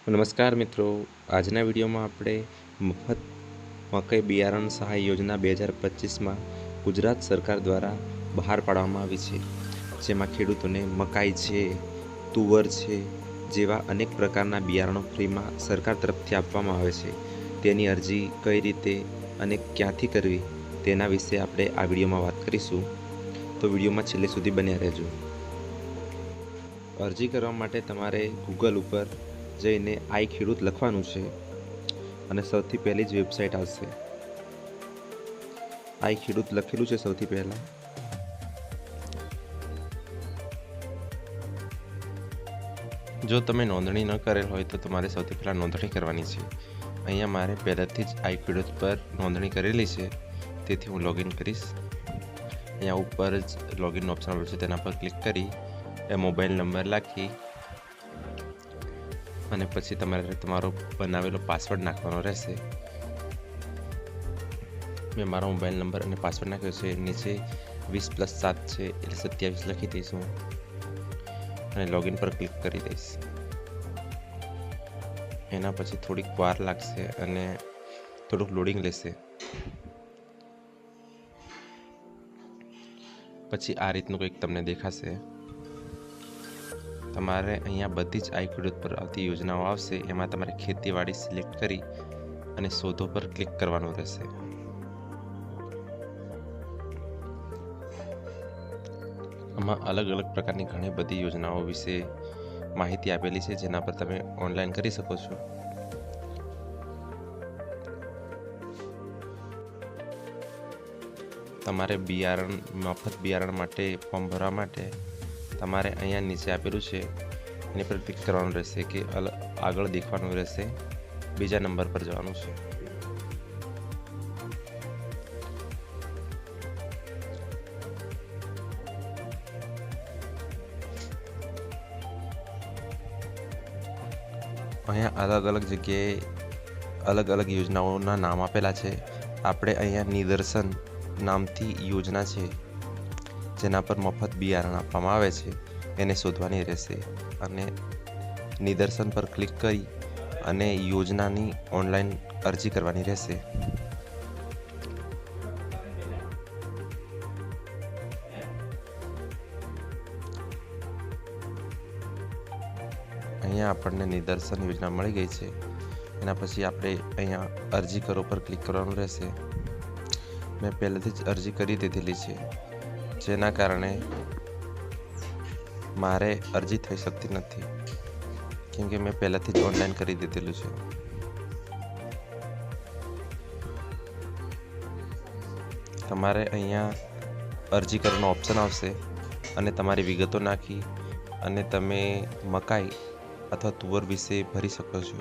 નમસ્કાર મિત્રો, આજના વિડીયોમાં આપણે મફત મકાઈ બિયારણ સહાય યોજના 2025માં ગુજરાત સરકાર દ્વારા બહાર પાડવામાં આવી છે, જેમાં ખેડૂતોને મકાઈ છે, તુવર છે જેવા અનેક પ્રકારના બિયારણો ફ્રીમાં સરકાર તરફથી આપવામાં આવે છે. તેની અરજી કઈ રીતે અને ક્યાંથી કરવી તેના વિશે આપણે આ વિડીયોમાં વાત કરીશું, તો વિડીયોમાં છેલ્લે સુધી બન્યા રહેજો. અરજી કરવા માટે તમારે ગૂગલ ઉપર જઈને આઈ ખેડૂત લખવાનું છે અને સૌથી પહેલી જ વેબસાઇટ આવશે. આઈ ખેડૂત લખેલું છે સૌથી પહેલાં. જો તમે નોંધણી ન કરેલ હોય તો તમારે સૌથી પહેલાં નોંધણી કરવાની છે. અહીંયા મારે પહેલાંથી જ આઈ ખેડૂત પર નોંધણી કરેલી છે, તેથી હું લોગિન કરીશ. અહીંયા ઉપર જ લોગિન ઓપ્શન આવેલું છે, તેના પર ક્લિક કરી મોબાઈલ નંબર લખી અને પછી તમારે તમારો બનાવેલો પાસવર્ડ નાખવાનો રહેશે. મેં મારો મોબાઈલ નંબર અને પાસવર્ડ નાખ્યો છે. નીચે 20+7 છે એટલે 27 લખી દઈશું અને લોગિન પર ક્લિક કરી દઈશ. એના પછી થોડીક વાર લાગશે અને થોડુંક લોડિંગ લેશે. પછી આ રીતનું કંઈક તમને દેખાશે. તમારે અહીંયા બધી જ આઈ ખેડૂત પર આવતી યોજનાઓ આવશે, એમાં તમારે ખેતીવાડી સિલેક્ટ કરી અને શોધો પર ક્લિક કરવાનું રહેશે. આમાં અલગ અલગ પ્રકારની ઘણી બધી યોજનાઓ વિશે માહિતી આપેલી છે, જેના પર તમે ઓનલાઈન કરી શકો છો. તમારે મફત બિયારણ માટે ફોર્મ ભરવા માટે તમારે અહીંયા નીચે આપેલું છે એની પર ક્લિક કરવાનું રહેશે કે આગળ દેખવાનું રહેશે, બીજા નંબર પર જવાનું છે. અહીંયા અલગ અલગ જગ્યાએ અલગ અલગ યોજનાઓના નામ આપેલા છે. આપણે અહીંયા નિદર્શન નામથી યોજના છે જેના પર મફત બિયારણ આપવામાં આવે છે, એને શોધવાની રહેશે અને નિદર્શન પર ક્લિક કરી અને યોજનાની ઓનલાઈન અરજી કરવાની રહેશે. અહીંયા આપણને નિદર્શન યોજના મળી ગઈ છે. એના પછી આપણે અહીંયા અરજી કરો પર ક્લિક કરવાનું રહેશે. મેં પહેલેથી જ અરજી કરી દીધેલી છે, જેના કારણે મારે અરજી થઈ શકતી નથી, કેમ કે મેં પહેલાંથી જ ઓનલાઈન કરી દીધેલું છે. તમારે અહીંયા અરજી કરવાનો ઓપ્શન આવશે અને તમારી વિગતો નાખી અને તમે મકાઈ અથવા તુવર વિશે ભરી શકો છો.